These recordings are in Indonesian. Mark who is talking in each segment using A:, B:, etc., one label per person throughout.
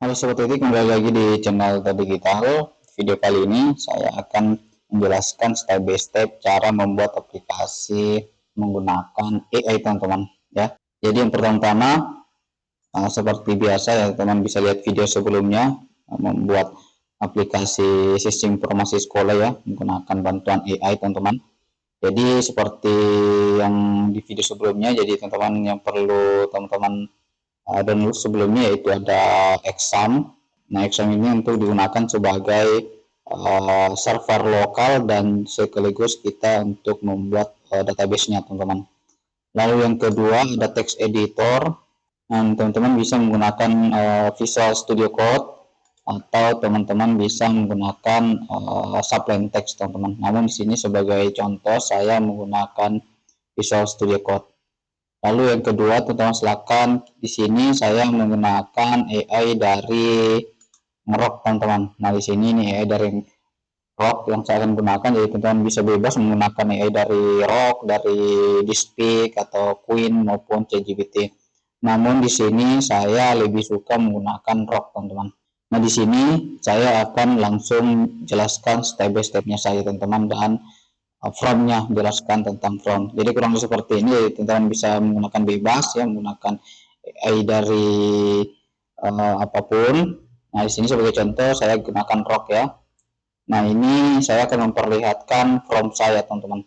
A: Halo Sobat Titik, kembali lagi di channel Digital. Video kali ini saya akan menjelaskan step by step cara membuat aplikasi menggunakan AI teman-teman ya. Jadi yang pertama-tama seperti biasa ya teman bisa lihat video sebelumnya membuat aplikasi sistem informasi sekolah ya menggunakan bantuan AI teman-teman. Jadi seperti yang di video sebelumnya, jadi teman-teman yang perlu teman-teman download sebelumnya yaitu ada exam. Nah, exam ini untuk digunakan sebagai server lokal dan sekaligus kita untuk membuat database-nya, teman-teman. Lalu yang kedua ada text editor. Nah, teman-teman bisa menggunakan Visual Studio Code atau teman-teman bisa menggunakan Sublime Text, teman-teman. Namun di sini sebagai contoh saya menggunakan Visual Studio Code. Lalu yang kedua, teman-teman silakan di sini saya menggunakan AI dari Ngrok, teman-teman. Nah, di sini ini AI dari Rock yang saya akan gunakan, jadi teman-teman bisa bebas menggunakan AI dari Rock, dari DeepSeek atau Queen maupun ChatGPT. Namun di sini saya lebih suka menggunakan Rock, teman-teman. Nah, di sini saya akan langsung jelaskan step by stepnya saya, teman-teman, dan from-nya jelaskan tentang from. Jadi kurang lebih seperti ini, teman-teman bisa menggunakan bebas ya, menggunakan AI dari apapun. Nah, di sini sebagai contoh saya gunakan rock ya. Nah, ini saya akan memperlihatkan from saya, teman-teman.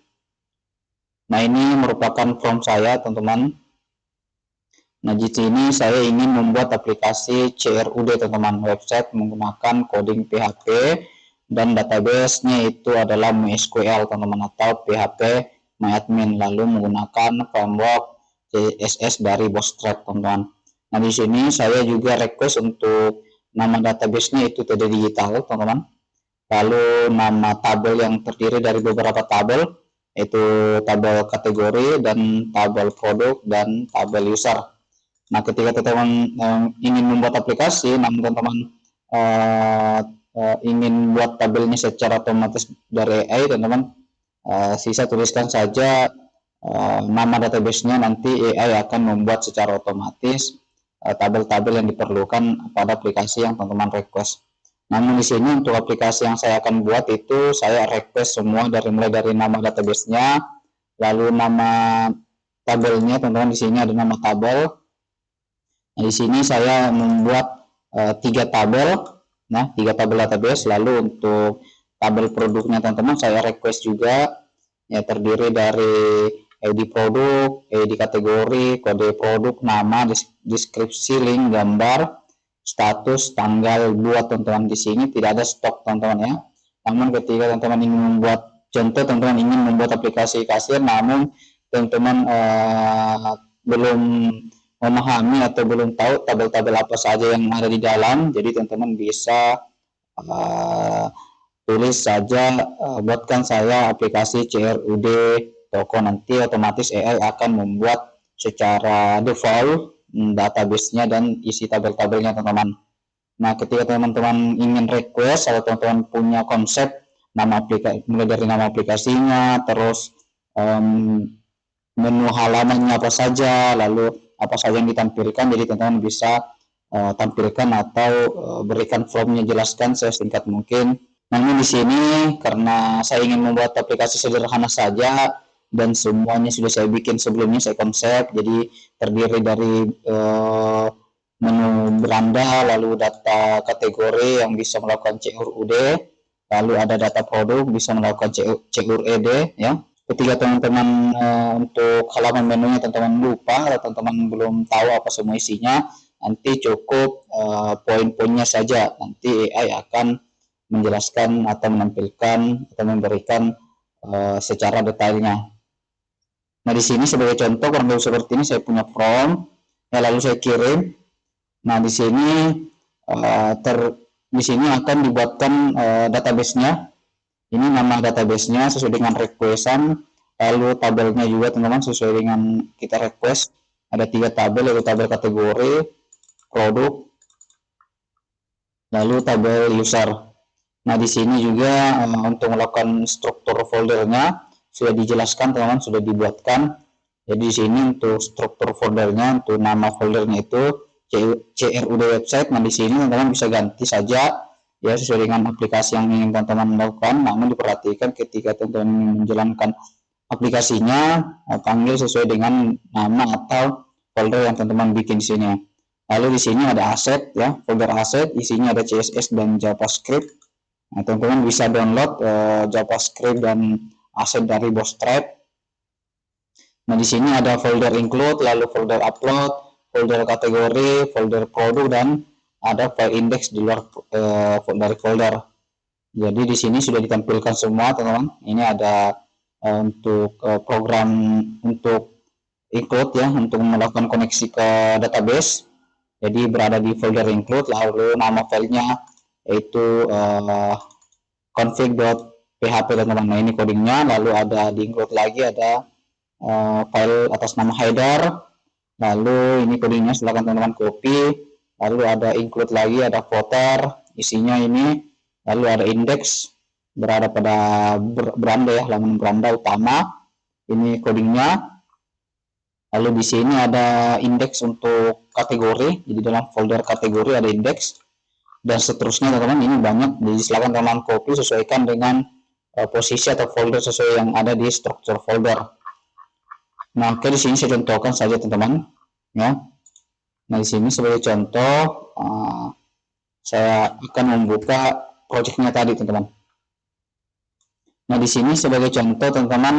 A: Nah, ini merupakan from saya, teman-teman. Nah, di sini saya ingin membuat aplikasi CRUD, teman-teman, website menggunakan coding PHP dan database-nya itu adalah MySQL, teman-teman, atau PHP MyAdmin, lalu menggunakan framework CSS dari Bootstrap, teman-teman. Nah, di sini saya juga request untuk nama database-nya itu TD Digital, teman-teman. Lalu nama tabel yang terdiri dari beberapa tabel, yaitu tabel kategori dan tabel produk dan tabel user. Nah, ketika teman-teman ingin membuat aplikasi, namun teman-teman ingin buat tabelnya secara otomatis dari AI, teman-teman sisa tuliskan saja nama database-nya, nanti AI akan membuat secara otomatis tabel-tabel yang diperlukan pada aplikasi yang teman-teman request. Namun di sini untuk aplikasi yang saya akan buat itu saya request semua mulai dari nama database-nya, lalu nama tabelnya, teman-teman di sini ada nama tabel. Nah, di sini saya membuat 3 tabel, nah 3 tabel database. Lalu untuk tabel produknya, teman-teman saya request juga ya terdiri dari ID produk, ID kategori, kode produk, nama, deskripsi, link, gambar, status, tanggal buat, teman-teman. Di sini tidak ada stok, teman-teman ya. Namun ketika teman-teman ingin membuat contoh, teman-teman ingin membuat aplikasi kasir, namun teman-teman belum memahami atau belum tahu tabel-tabel apa saja yang ada di dalam, jadi teman-teman bisa tulis saja buatkan saya aplikasi CRUD toko, nanti otomatis AI akan membuat secara default database-nya dan isi tabel-tabelnya, teman-teman. Nah, ketika teman-teman ingin request atau teman-teman punya konsep nama aplikasi, mulai dari nama aplikasinya, terus menu halamannya apa saja, lalu apa saja yang ditampilkan, jadi teman-teman bisa tampilkan atau berikan formnya, jelaskan sesingkat mungkin. Namun di sini karena saya ingin membuat aplikasi sederhana saja dan semuanya sudah saya bikin sebelumnya, saya konsep, jadi terdiri dari menu beranda, lalu data kategori yang bisa melakukan CRUD, lalu ada data produk bisa melakukan CRUD ya. Ketika teman-teman untuk halaman menunya teman-teman lupa atau teman-teman belum tahu apa semua isinya, nanti cukup poin-poinnya saja, nanti AI akan menjelaskan atau menampilkan atau memberikan secara detailnya. Nah, di sini sebagai contoh kurang lebih seperti ini, saya punya form ya, lalu saya kirim. Nah, di sini di sini akan dibuatkan database-nya. Ini nama database-nya sesuai dengan requestan, lalu tabelnya juga, teman-teman, sesuai dengan kita request. Ada 3 tabel, yaitu tabel kategori, produk, lalu tabel user. Nah, di sini juga untuk melakukan struktur foldernya sudah dijelaskan, teman-teman, sudah dibuatkan. Jadi di sini untuk struktur foldernya, untuk nama foldernya itu CRUD website. Nah, di sini teman-teman bisa ganti saja ya sesuai dengan aplikasi yang ingin teman-teman lakukan. Namun diperhatikan ketika teman-teman menjalankan aplikasinya, panggil sesuai dengan nama atau folder yang teman-teman bikin di sini. Lalu di sini ada aset ya, folder aset, isinya ada CSS dan JavaScript. Nah, teman-teman bisa download JavaScript dan aset dari Bootstrap. Nah, di sini ada folder include, lalu folder upload, folder kategori, folder produk, dan ada file index di luar dari folder. Jadi di sini sudah ditampilkan semua, teman-teman. Ini ada untuk program untuk include ya, untuk melakukan koneksi ke database. Jadi berada di folder include, lalu nama filenya yaitu config.php, teman-teman. Nah, ini codingnya. Lalu ada di include lagi ada file atas nama header. Lalu ini codingnya, silahkan teman-teman copy. Lalu ada include lagi, ada footer, isinya ini. Lalu ada index, berada pada beranda ya, halaman beranda utama. Ini codingnya. Lalu di sini ada index untuk kategori, jadi dalam folder kategori ada index, dan seterusnya teman-teman. Ini banyak, jadi silakan teman-teman copy, sesuaikan dengan posisi atau folder sesuai yang ada di struktur folder. Nah, oke, di sini saya contohkan saja teman-teman ya. Nah, di sini sebagai contoh saya akan membuka projectnya tadi teman-teman. Nah, di sini sebagai contoh teman-teman,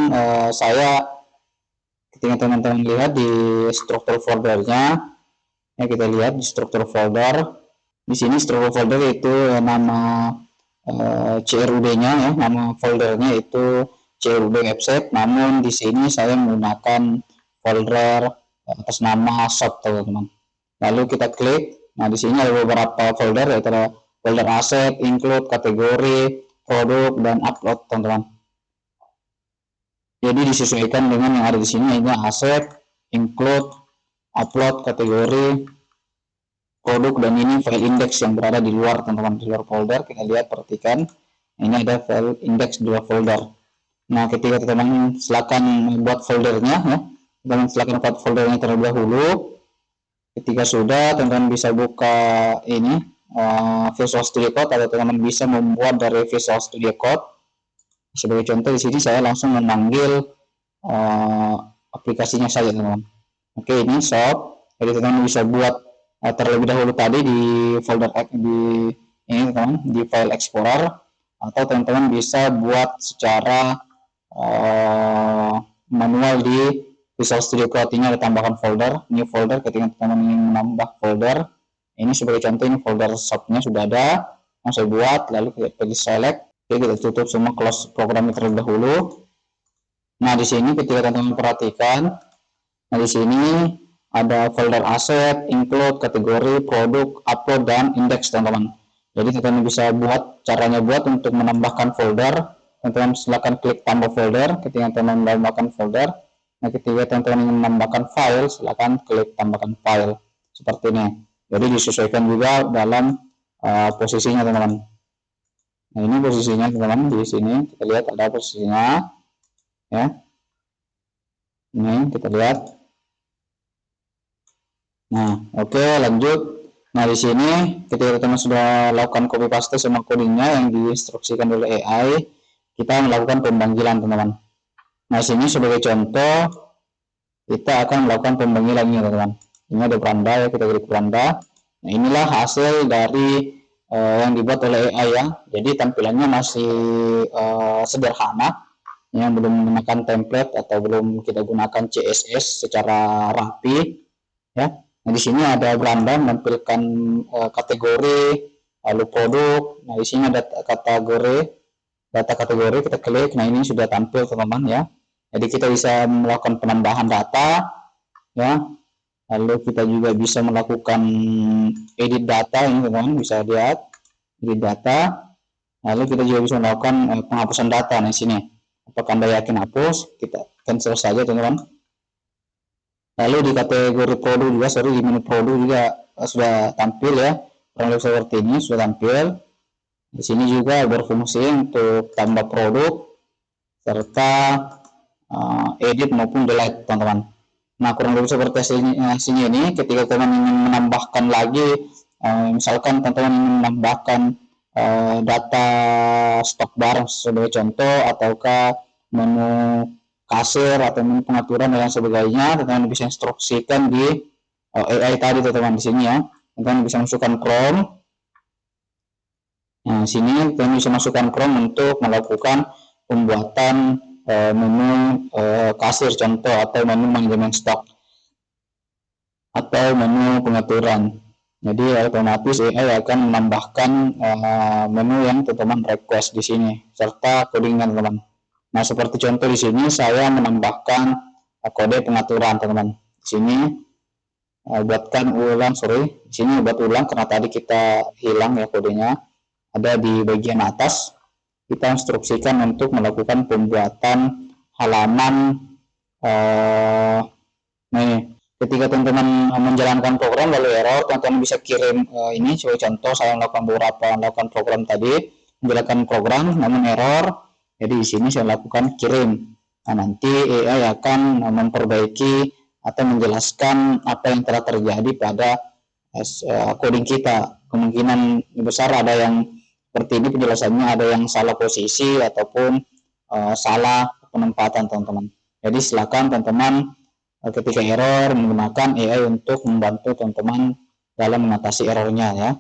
A: saya ketika teman-teman lihat di struktur foldernya, ya kita lihat di struktur folder. Di sini struktur folder itu nama CRUD-nya ya, nama foldernya itu CRUD website. Namun di sini saya menggunakan folder atas nama shop, teman-teman. Lalu kita klik. Nah, di sini ada beberapa folder, yaitu ada folder aset, include, kategori, produk, dan upload, teman-teman. Jadi disesuaikan dengan yang ada di sini, ini aset, include, upload, kategori, produk, dan ini file index yang berada di luar, teman-teman, di luar folder. Kita lihat, perhatikan, ini ada file index di luar folder. Nah, ketika teman-teman silakan membuat foldernya ya, teman-teman silakan buat foldernya terlebih dahulu. Ketika sudah, teman-teman bisa buka ini Visual Studio Code, atau teman-teman bisa membuat dari Visual Studio Code. Sebagai contoh di sini saya langsung memanggil aplikasinya saja, teman-teman. Oke, ini shop. Jadi teman-teman bisa buat terlebih dahulu tadi di folder di ini, teman-teman, di file explorer, atau teman-teman bisa buat secara manual di Visual Studio Code. Ini ada tambahkan folder, new folder. Ketika teman-teman ingin menambah folder, ini sebagai contoh, ini folder shopnya sudah ada yang saya buat. Lalu kita pilih select. Oke, kita tutup semua, close programnya terlebih dahulu. Nah, di sini ketika teman-teman perhatikan, nah di sini ada folder aset, include, kategori, produk, upload, dan index, teman-teman. Jadi teman-teman bisa buat, caranya buat untuk menambahkan folder. Teman-teman silakan klik tambah folder ketika teman-teman menambahkan folder. Nah, ketika teman-teman ingin menambahkan file, silakan klik tambahkan file seperti ini. Jadi disesuaikan juga dalam posisinya, teman-teman. Nah, ini posisinya, teman-teman. Di sini kita lihat ada posisinya ya. Ini kita lihat. Nah, oke, lanjut. Nah, di sini ketika teman-teman sudah lakukan copy paste semua codingnya yang diinstruksikan oleh AI, kita melakukan pemanggilan, teman-teman. Nah, sini sebagai contoh kita akan melakukan pemanggilan ini, teman-teman. Ini ada beranda ya, kita klik beranda. Nah, inilah hasil dari yang dibuat oleh AI ya. Jadi tampilannya masih sederhana, yang belum menggunakan template atau belum kita gunakan CSS secara rapi ya. Nah, di sini ada beranda menampilkan kategori, lalu produk. Nah, di sini ada kategori, data kategori, kita klik. Nah, ini sudah tampil, teman-teman ya. Jadi kita bisa melakukan penambahan data ya. Lalu kita juga bisa melakukan edit data, ini teman-teman bisa lihat edit data. Lalu kita juga bisa melakukan penghapusan data. Nah, di sini apakah Anda yakin hapus, kita cancel saja, teman-teman. Lalu di kategori produk juga, di menu produk juga sudah tampil ya, kurang lebih seperti ini sudah tampil. Di sini juga berfungsi untuk tambah produk serta edit maupun delete, teman-teman. Nah, kurang lebih seperti sini ini, ketika teman ingin menambahkan lagi, misalkan teman-teman ingin menambahkan data stok barang sebagai contoh, ataukah menu kasir atau menu pengaturan dan sebagainya, teman-teman bisa instruksikan di AI tadi teman-teman di sini ya. Teman-teman bisa masukkan Chrome. Nah, sini teman bisa masukkan Chrome untuk melakukan pembuatan menu kasir contoh, atau menu manajemen stok, atau menu pengaturan. Jadi otomatis AI akan menambahkan menu yang teman-teman request di sini serta codingnya teman-teman. Nah, seperti contoh di sini saya menambahkan kode pengaturan teman-teman. Di sini buatkan ulang, di sini buat ulang karena tadi kita hilang ya kodenya. Ada di bagian atas, kita instruksikan untuk melakukan pembuatan halaman. Nah, ini ketika teman-teman menjalankan program lalu error, teman-teman bisa kirim ini sebagai contoh. Saya melakukan program tadi, menjalankan program namun error, jadi di sini saya lakukan kirim. Nah, nanti AI akan memperbaiki atau menjelaskan apa yang telah terjadi pada coding kita. Kemungkinan besar ada yang seperti ini penjelasannya, ada yang salah posisi ataupun salah penempatan teman-teman. Jadi silakan teman-teman ketika error menggunakan AI untuk membantu teman-teman dalam mengatasi errornya ya.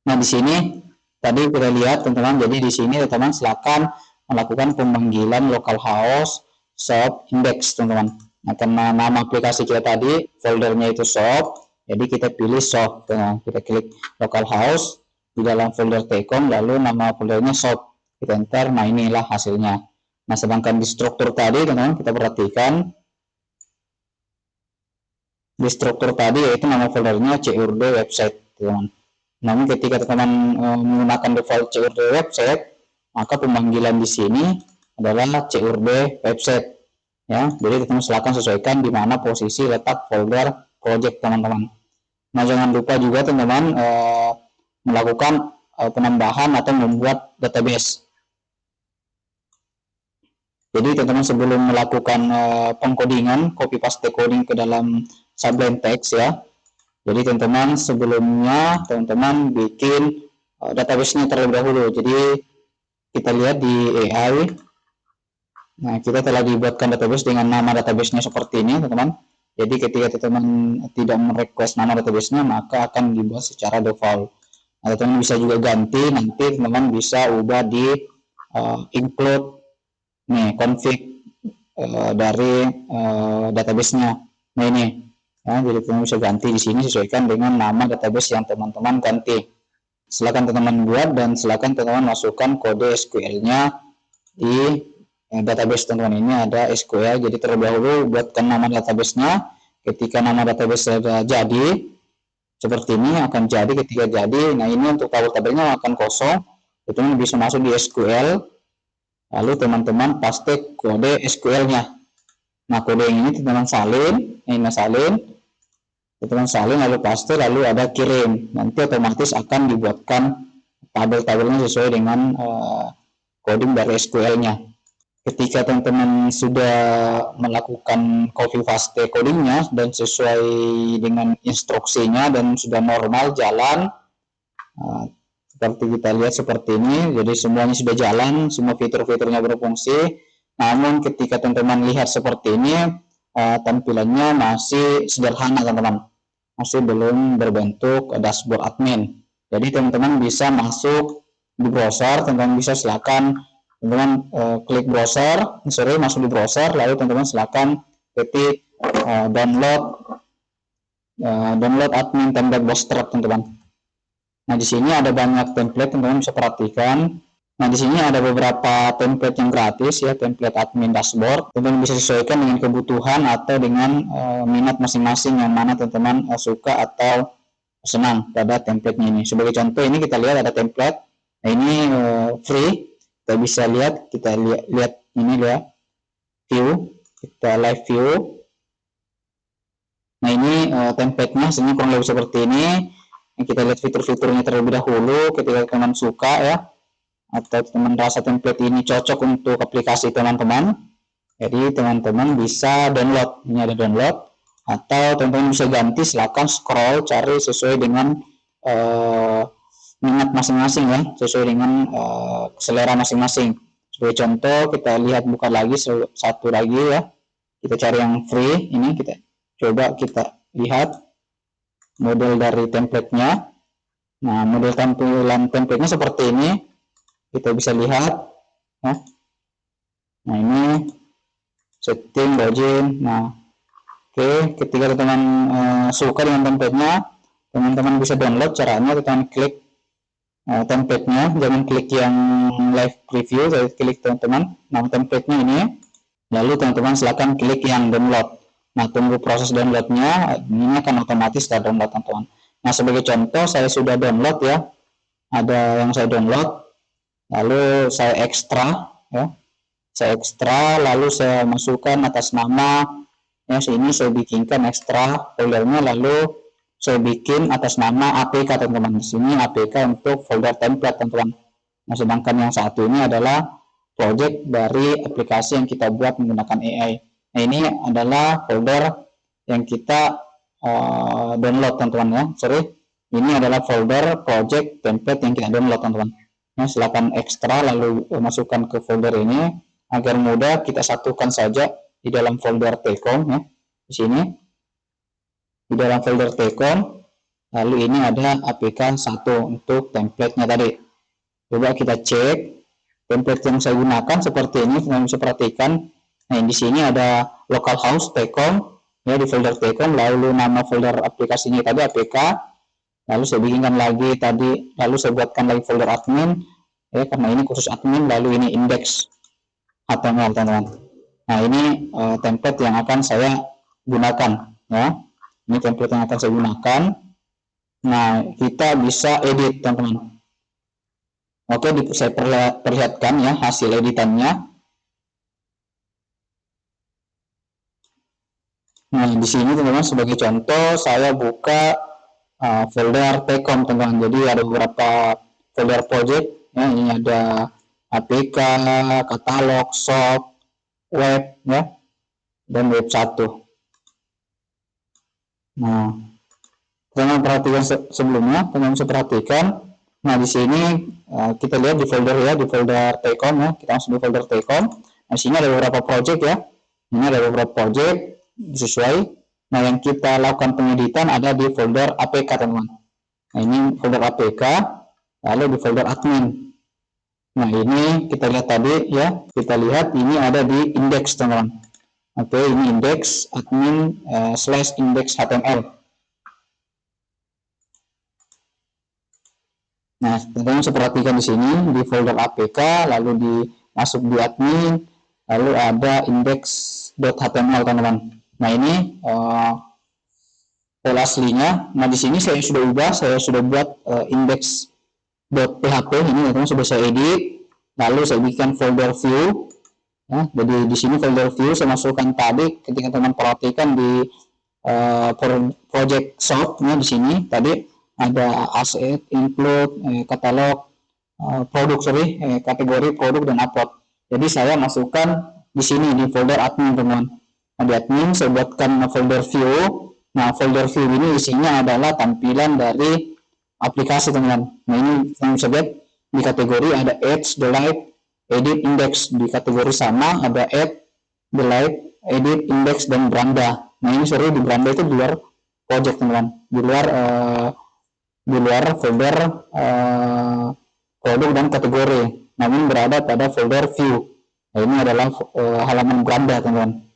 A: Nah, di sini tadi kita lihat teman-teman, jadi di sini teman-teman silakan melakukan pemanggilan localhost shop index teman-teman. Nah, karena nama aplikasi kita tadi foldernya itu shop, jadi kita pilih shop teman-teman. Kita klik localhost di dalam folder Tcom, lalu nama foldernya shop, kita enter. Nah, inilah hasilnya. Nah, sedangkan di struktur tadi teman-teman kita perhatikan di struktur tadi yaitu nama foldernya CURD website teman-teman. Namun ketika teman-teman menggunakan default CURD website, maka pemanggilan di sini adalah CURD website ya. Jadi teman-teman silakan sesuaikan di mana posisi letak folder project teman-teman. Nah, jangan lupa juga teman-teman melakukan penambahan atau membuat database. Jadi teman-teman sebelum melakukan pengkodingan, copy paste coding ke dalam Sublime Text ya. Jadi teman-teman sebelumnya teman-teman bikin database-nya terlebih dahulu. Jadi kita lihat di AI. Nah, kita telah dibuatkan database dengan nama database-nya seperti ini teman-teman. Jadi ketika teman-teman tidak merequest nama database-nya, maka akan dibuat secara default. Nah, teman-teman bisa juga ganti, nanti teman-teman bisa ubah di include nih config dari database-nya. Nah, ini ya, jadi teman-teman bisa ganti di sini sesuaikan dengan nama database yang teman-teman ganti. Silakan teman-teman buat dan silakan teman-teman masukkan kode SQL-nya di database teman-teman. Ini ada SQL, jadi terlebih dahulu buatkan nama database-nya. Ketika nama database sudah jadi seperti ini akan jadi. Ketika jadi, nah ini untuk tabel-tabelnya akan kosong, teman-teman bisa masuk di SQL, lalu teman-teman paste kode SQL-nya. Nah, kode yang ini teman-teman salin, ini salin, teman-teman salin lalu paste, lalu ada kirim. Nanti otomatis akan dibuatkan tabel-tabelnya sesuai dengan coding dari SQL-nya. Ketika teman-teman sudah melakukan copy paste codingnya dan sesuai dengan instruksinya dan sudah normal jalan, seperti kita lihat seperti ini, jadi semuanya sudah jalan, semua fitur-fiturnya berfungsi. Namun ketika teman-teman lihat seperti ini, tampilannya masih sederhana teman-teman, masih belum berbentuk dashboard admin. Jadi teman-teman bisa masuk di browser, teman-teman bisa silakan teman-teman klik browser, masuk di browser, lalu teman-teman silakan ketik download admin template bootstrap teman-teman. Nah, di sini ada banyak template, teman-teman bisa perhatikan. Nah, di sini ada beberapa template yang gratis ya, template admin dashboard. Teman-teman bisa sesuaikan dengan kebutuhan atau dengan minat masing-masing yang mana teman-teman suka atau senang pada template ini. Sebagai contoh ini kita lihat ada template. Nah, ini free. Kita bisa lihat, lihat ini ya, view, kita live view. Nah, ini template-nya sini kurang lebih seperti ini. Kita lihat fitur-fiturnya terlebih dahulu. Ketika teman suka ya, atau teman rasa template ini cocok untuk aplikasi teman-teman, Jadi teman-teman bisa download, ini ada download, atau teman-teman bisa ganti, silakan scroll cari sesuai dengan minat masing-masing ya, sesuai dengan selera masing-masing. Sebagai contoh kita lihat, buka lagi satu lagi ya, kita cari yang free. Ini kita coba kita lihat model dari template-nya. Nah, model tampilan template-nya seperti ini, kita bisa lihat ya. Nah, ini setting login. Nah, oke, ketika teman-teman suka dengan template-nya, teman-teman bisa download. Caranya teman klik template-nya, jangan klik yang live preview, saya klik teman-teman nama template-nya ini, lalu teman-teman silakan klik yang download. Nah, tunggu proses download-nya, ini akan otomatis download teman-teman. Nah, sebagai contoh saya sudah download ya, ada yang saya download, lalu saya ekstra ya, saya ekstra, lalu saya masukkan atas nama ya, sini saya bikinkan ekstra foldernya, lalu saya bikin atas nama APK teman-teman. Di sini APK untuk folder template teman-teman. Nah, sedangkan yang satu ini adalah project dari aplikasi yang kita buat menggunakan AI. Nah, ini adalah folder yang kita download teman-teman ya. Sorry, ini adalah folder project template yang kita download teman-teman. Nah, silakan ekstra lalu masukkan ke folder ini agar mudah, kita satukan saja di dalam folder Tcom ya. Di sini di dalam folder Tcom, lalu ini ada APK 1 untuk template-nya tadi. Coba kita cek template yang saya gunakan seperti ini, teman-teman bisa perhatikan. Nah, di sini ada localhost Tcom ya, di folder Tcom, lalu nama folder aplikasinya tadi APK, lalu saya bikinkan lagi tadi, lalu saya buatkan lagi folder admin ya, karena ini khusus admin, lalu ini index HTML teman-teman. Nah, ini template yang akan saya gunakan ya, ini template yang akan saya gunakan. Nah, kita bisa edit teman-teman. Oke, saya perlihatkan ya hasil editannya. Nah, di sini teman-teman sebagai contoh saya buka folder Tcom teman-teman. Jadi ada beberapa folder project ya, ini ada APK, katalog, shop, web ya, dan web 1. Nah, teman-teman perhatikan sebelumnya, teman-teman bisa perhatikan. Nah, di sini kita lihat di folder ya, di folder Tcom ya, kita langsung di folder Tcom. Nah, di sini ada beberapa project ya. Ini ada beberapa project sesuai. Nah, yang kita lakukan pengeditan ada di folder APK teman-teman. Nah, ini folder APK, lalu di folder admin. Nah, ini kita lihat tadi ya, kita lihat ini ada di index teman-teman. Oke, ini index admin /index HTML. Nah, teman-teman bisa perhatikan di sini di folder APK, lalu masuk di admin, lalu ada index.html teman-teman. Nah, ini file aslinya. Nah, di sini saya sudah ubah, saya sudah buat index.php ini teman-teman, sudah saya edit, lalu saya bikin folder view. Ya, jadi di sini folder view saya masukkan tadi, ketika teman perhatikan di project shop, ya, di sini tadi ada asset, include, katalog, produk, kategori produk dan upload. Jadi saya masukkan di sini di folder admin teman-teman. Nah, di admin saya buatkan folder view. Nah, folder view ini isinya adalah tampilan dari aplikasi teman-teman. Nah, ini yang bisa lihat di kategori ada add, delete, edit, index. Di kategori sama ada add, delete, edit, index, dan beranda. Nah, ini sorry, di beranda itu di luar project teman-teman, di luar folder produk dan kategori, namun berada pada folder view. Nah, ini adalah halaman beranda teman-teman.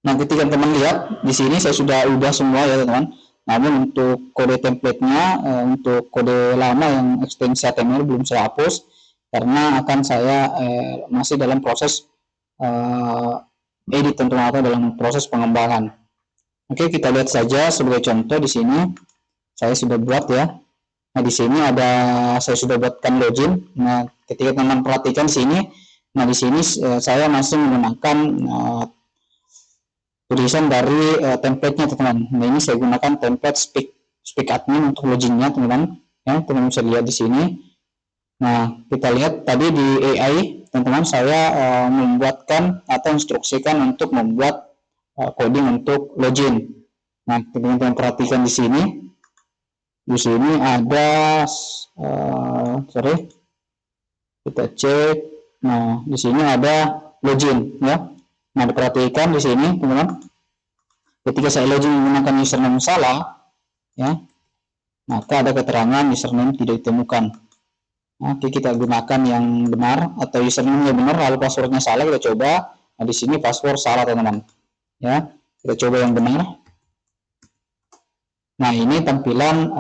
A: Nah, ketika teman lihat di sini saya sudah ubah semua ya teman-teman. Namun untuk kode template-nya, untuk kode lama yang ekstensi HTML belum saya hapus karena akan saya masih dalam proses edit teman-teman, atau dalam proses pengembangan. Oke, kita lihat saja sebagai contoh di sini saya sudah buat ya. Nah, di sini saya sudah buatkan login. Nah, ketika teman-teman perhatikan di sini, nah di sini saya masih menggunakan tulisan dari template-nya teman-teman. Nah, ini saya gunakan template speak admin untuk loginnya teman-teman. Ya, teman-teman bisa lihat di sini. Nah, kita lihat tadi di AI teman-teman, saya membuatkan atau instruksikan untuk membuat coding untuk login. Nah, teman-teman perhatikan di sini. Di sini ada, kita cek. Nah, di sini ada login, ya. Nah, diperhatikan di sini, teman-teman. Ketika saya login menggunakan username salah, ya, maka ada keterangan username tidak ditemukan. Nah, kita gunakan yang benar atau username yang benar, lalu passwordnya salah, kita coba. Nah, di sini password salah, teman-teman. Ya, kita coba yang benar. Nah, ini tampilan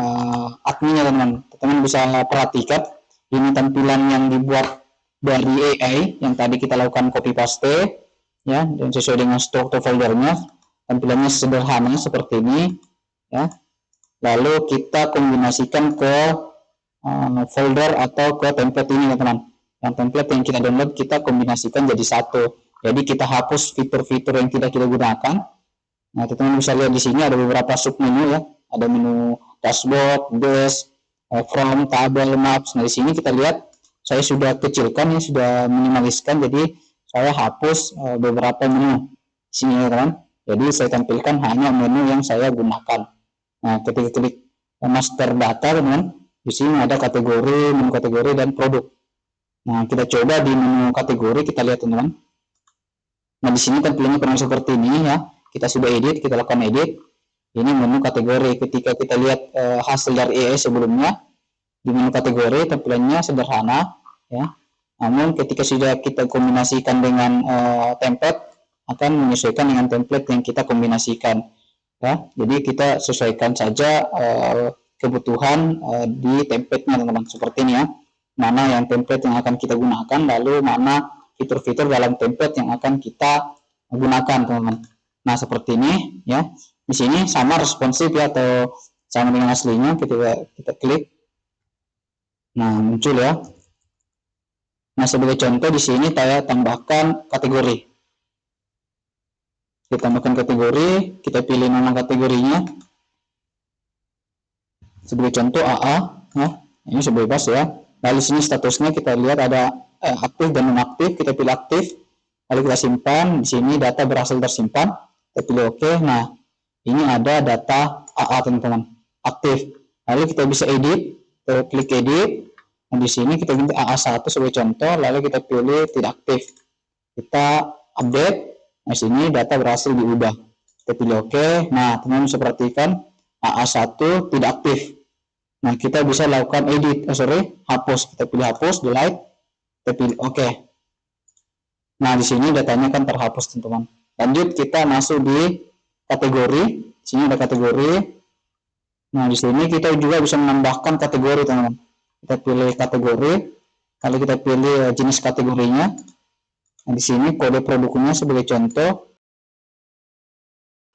A: adminnya, teman-teman. Teman-teman bisa perhatikan, ini tampilan yang dibuat dari AI yang tadi kita lakukan copy paste, ya, dan sesuai dengan struktur foldernya. Tampilannya sederhana seperti ini, ya. Lalu kita kombinasikan ke folder atau ke template ini, teman-teman. Yang template yang kita download kita kombinasikan jadi satu. Jadi kita hapus fitur-fitur yang tidak kita gunakan. Nah, teman-teman bisa lihat di sini ada beberapa submenu, ya. Ada menu dashboard, dash, from, tabel, maps. Nah, di sini kita lihat saya sudah kecilkan, ya, sudah minimaliskan. Jadi saya hapus beberapa menu di sini, ya, teman. Jadi saya tampilkan hanya menu yang saya gunakan. Nah, ketika klik master data, teman, di sini ada kategori, menu kategori, dan produk. Nah, kita coba di menu kategori, kita lihat, teman. Nah, di sini tampilannya kurang seperti ini, ya. Kita sudah edit, kita lakukan edit. Ini menu kategori. Ketika kita lihat hasil dari AI sebelumnya, di menu kategori tampilannya sederhana, ya. Namun ketika sudah kita kombinasikan dengan template, akan menyesuaikan dengan template yang kita kombinasikan. Ya, jadi kita sesuaikan saja kebutuhan di template-nya, teman-teman. Seperti ini, ya. Mana yang template yang akan kita gunakan, lalu mana fitur-fitur dalam template yang akan kita gunakan, teman-teman. Nah, seperti ini, ya. Di sini sama responsif, ya, atau sama dengan aslinya. Ketika kita klik, nah, muncul, ya. Nah, sebagai contoh di sini saya tambahkan kategori. Kita tambahkan kategori, kita pilih nama kategorinya. Sebagai contoh AA, ya. Ini sudah bebas, ya. Lalu di sini statusnya kita lihat ada aktif dan nonaktif, kita pilih aktif. Lalu kita simpan. Di sini data berhasil tersimpan, kita pilih OK. Nah, ini ada data AA, teman-teman, aktif. Lalu kita bisa edit, kita klik edit. Nah, di sini kita pilih AA1 sebagai contoh, lalu kita pilih tidak aktif. Kita update. Nah, sini data berhasil diubah. Kita pilih OK. Nah, teman-teman bisa perhatikan AA1 tidak aktif. Nah, kita bisa lakukan edit, hapus. Kita pilih hapus, delete. Kita pilih OK. Nah, di sini datanya kan terhapus, teman-teman. Lanjut kita masuk di kategori. Di sini ada kategori. Nah, di sini kita juga bisa menambahkan kategori, teman-teman. Kita pilih kategori, lalu kita pilih jenis kategorinya. Nah, di sini kode produknya sebagai contoh.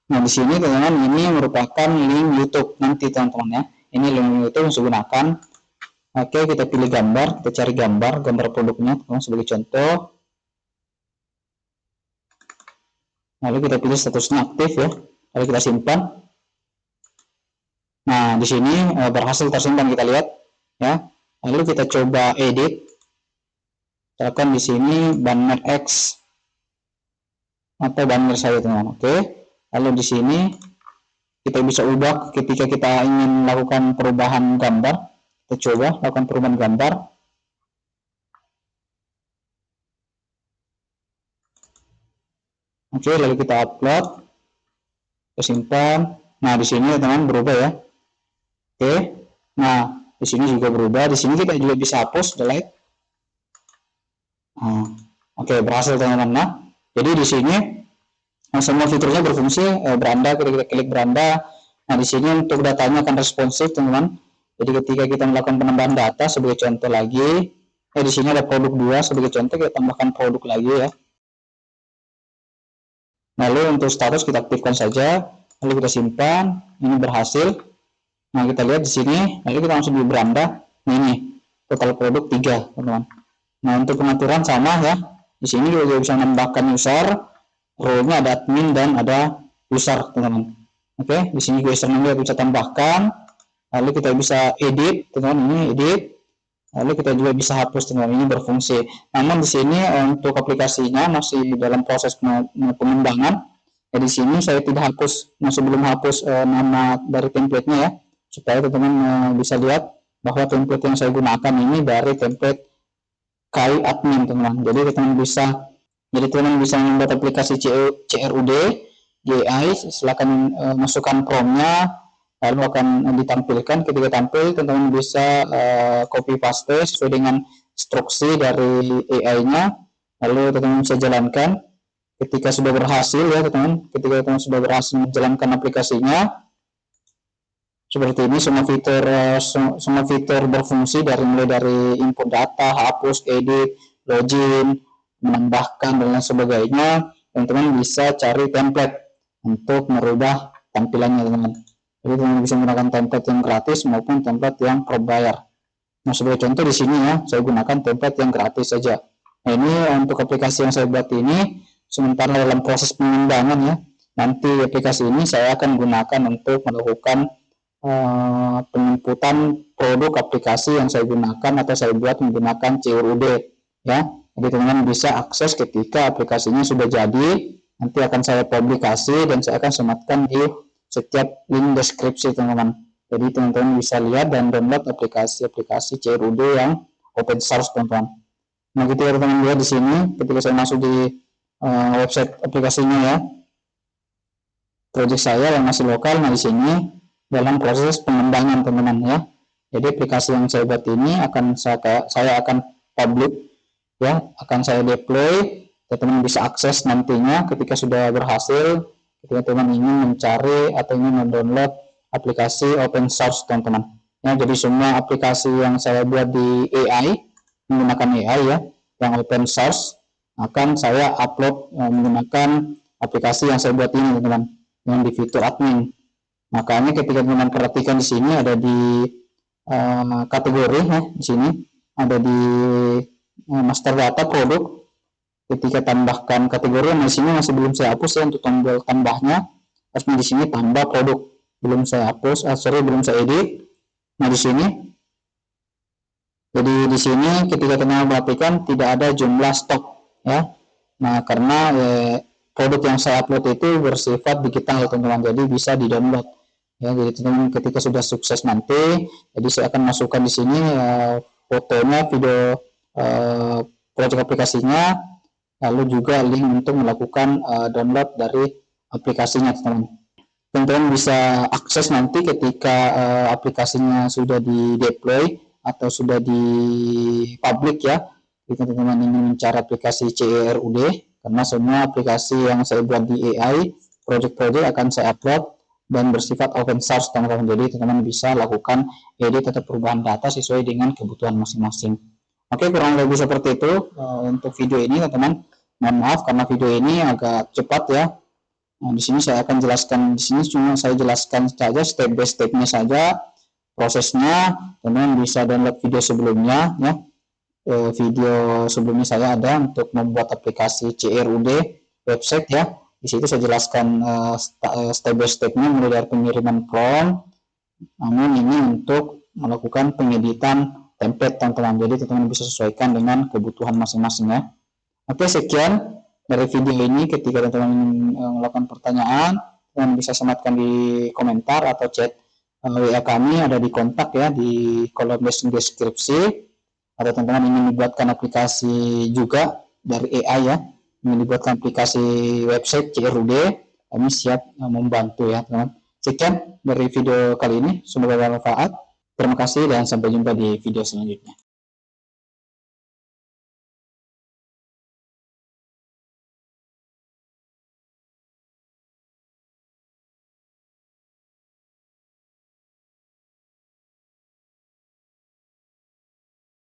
A: Nah, di sini, teman-teman, ini merupakan link YouTube nanti, teman-teman, ya. Ini link YouTube yang saya gunakan. Oke, kita pilih gambar, kita cari gambar produknya, teman-teman, sebagai contoh. Lalu kita pilih statusnya aktif, ya. Lalu kita simpan. Nah, di sini berhasil tersimpan, kita lihat, ya. Lalu kita coba edit. Misalkan di sini banner X atau banner saya, teman-teman. Oke. Lalu di sini kita bisa ubah ketika kita ingin melakukan perubahan gambar. Kita coba lakukan perubahan gambar. Oke, lalu kita upload, kita simpan. Nah, di sini, teman-teman, berubah, ya. Oke. Nah, di sini juga berubah. Di sini kita juga bisa hapus, delete. Nah, oke, berhasil, teman-teman. Nah, jadi di sini semua fiturnya berfungsi. Beranda, kita klik beranda. Nah, di sini untuk datanya akan responsif, teman-teman. Jadi ketika kita melakukan penambahan data, sebagai contoh lagi, di sini ada produk 2, sebagai contoh kita tambahkan produk lagi, ya. Lalu untuk status kita aktifkan saja, lalu kita simpan. Ini berhasil. Nah, kita lihat di sini, lalu kita langsung di beranda. Nah, ini total produk 3, teman-teman. Nah, untuk pengaturan sama, ya. Di sini juga bisa menambahkan user, role-nya ada admin dan ada user, teman-teman. Oke, di sini username kita bisa tambahkan. Lalu kita bisa edit, teman-teman, ini edit. Lalu kita juga bisa hapus dengan ini berfungsi. Namun di sini untuk aplikasinya masih dalam proses pengembangan. Ya, di sini saya tidak hapus, masih belum hapus nama dari template-nya ya, supaya teman-teman bisa lihat bahwa template yang saya gunakan ini dari template KAI admin teman-teman. Jadi teman-teman bisa membuat aplikasi CRUD GI, silakan masukkan promnya, lalu akan ditampilkan. Ketika tampil teman-teman bisa copy paste sesuai dengan instruksi dari AI-nya, lalu teman-teman bisa jalankan. Ketika sudah berhasil ya teman-teman, ketika teman-teman sudah berhasil menjalankan aplikasinya seperti ini, semua fitur berfungsi mulai dari input data, hapus, edit, login, menambahkan dan lain sebagainya. Teman-teman bisa cari template untuk merubah tampilannya teman-teman. Jadi teman-teman bisa menggunakan template yang gratis maupun template yang berbayar. Nah, sebagai contoh di sini ya, saya gunakan template yang gratis saja. Nah, ini untuk aplikasi yang saya buat ini sementara dalam proses pengembangan ya. Nanti aplikasi ini saya akan gunakan untuk melakukan penginputan produk aplikasi yang saya gunakan atau saya buat menggunakan CRUD ya. Jadi teman-teman bisa akses ketika aplikasinya sudah jadi. Nanti akan saya publikasi dan saya akan sematkan di setiap link deskripsi teman-teman. Jadi teman-teman bisa lihat dan download aplikasi CRUD yang open source teman-teman. Nah, ketika teman-teman lihat di sini, ketika saya masuk di website aplikasinya ya, project saya yang masih lokal. Nah, di sini dalam proses pengembangan teman-teman ya. Jadi aplikasi yang saya buat ini saya akan public ya, akan saya deploy. Teman-teman bisa akses nantinya ketika sudah berhasil, ketika teman-teman ingin mencari atau ingin mendownload aplikasi open source teman-teman. Ya, jadi semua aplikasi yang saya buat di AI menggunakan AI ya, yang open source akan saya upload menggunakan aplikasi yang saya buat ini teman-teman, yang di fitur admin. Makanya ketika teman-teman perhatikan di sini ada di kategori ya, di sini ada di master data produk. Ketika tambahkan kategori, nah di sini masih belum saya hapus ya untuk tombol tambahnya. Harusnya di sini tambah produk, belum saya hapus, belum saya edit. Nah di sini, jadi di sini ketika teman-teman perhatikan tidak ada jumlah stok ya. Nah karena produk yang saya upload itu bersifat digital teman-teman, jadi bisa di-download. Ya, jadi teman-teman ketika sudah sukses nanti, jadi saya akan masukkan di sini fotonya, video proyek aplikasinya, lalu juga link untuk melakukan download dari aplikasinya teman-teman. Teman-teman bisa akses nanti ketika aplikasinya sudah di deploy atau sudah di public ya. Jika teman-teman ingin mencari aplikasi CRUD, karena semua aplikasi yang saya buat di AI, project-project akan saya upload dan bersifat open source teman-teman. Jadi teman-teman bisa lakukan edit atau perubahan data sesuai dengan kebutuhan masing-masing. Oke, kurang lebih seperti itu untuk video ini teman-teman. Mohon maaf karena video ini agak cepat ya. Nah, di sini saya akan jelaskan, di sini cuma saya jelaskan saja step by step-nya saja prosesnya. Teman-teman bisa download video sebelumnya ya. Video sebelumnya saya ada untuk membuat aplikasi CRUD website ya. Di situ saya jelaskan step by step-nya mulai dari pengiriman prompt. Namun ini untuk melakukan pengeditan template teman-teman. Jadi teman-teman bisa sesuaikan dengan kebutuhan masing-masing ya. Oke, sekian dari video ini. Ketika teman-teman melakukan pertanyaan, teman bisa sematkan di komentar atau chat WA kami, ada di kontak ya di kolom deskripsi. Atau teman-teman ingin dibuatkan aplikasi juga dari AI ya, ingin dibuatkan aplikasi website CRUD, kami siap membantu ya teman-teman. Sekian dari video kali ini, semoga bermanfaat. Terima kasih dan sampai jumpa di video selanjutnya.